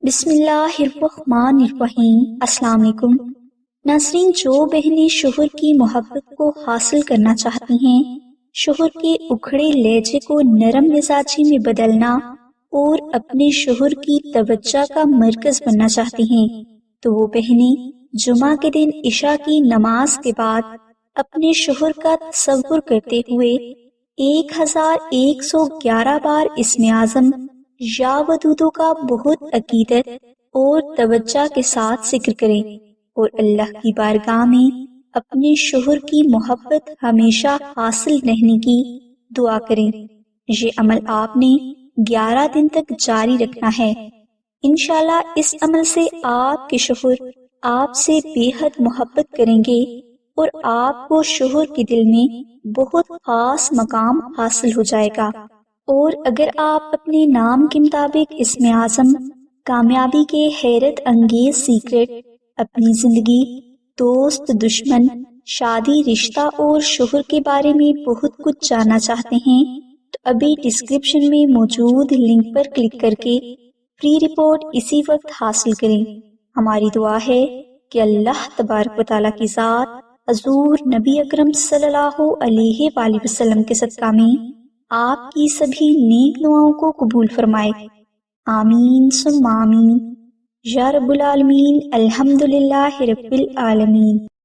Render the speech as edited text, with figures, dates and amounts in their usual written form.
بسم اللہ الرحمن الرحیم۔ السلام علیکم ناظرین، جو بہنیں شوہر کی محبت کو حاصل کرنا چاہتی ہیں، شوہر کے اکھڑے لہجے کو نرم مزاجی میں بدلنا اور اپنے شوہر کی توجہ کا مرکز بننا چاہتی ہیں، تو وہ بہنیں جمعہ کے دن عشاء کی نماز کے بعد اپنے شوہر کا تصور کرتے ہوئے 1111 بار اسم اعظم یا ودودو کا بہت عقیدت اور توجہ کے ساتھ ذکر کریں اور اللہ کی بارگاہ میں اپنے شوہر کی محبت ہمیشہ حاصل رہنے کی دعا کریں۔ یہ عمل آپ نے 11 دن تک جاری رکھنا ہے۔ انشاءاللہ اس عمل سے آپ کے شوہر آپ سے بے حد محبت کریں گے اور آپ کو شوہر کے دل میں بہت خاص مقام حاصل ہو جائے گا۔ اور اگر آپ اپنے نام کے مطابق اسم اعظم، کامیابی کے حیرت انگیز سیکرٹ، اپنی زندگی، دوست، دشمن، شادی، رشتہ اور شوہر کے بارے میں بہت کچھ جاننا چاہتے ہیں تو ابھی ڈسکرپشن میں موجود لنک پر کلک کر کے فری رپورٹ اسی وقت حاصل کریں۔ ہماری دعا ہے کہ اللہ تبارک و تعالیٰ کی ذات حضور نبی اکرم صلی اللہ علیہ وآلہ وسلم کے صدقہ میں آپ کی سبھی نیک دعاؤں کو قبول فرمائے۔ آمین ثم آمین یا رب العالمین۔ الحمدللہ رب العالمین۔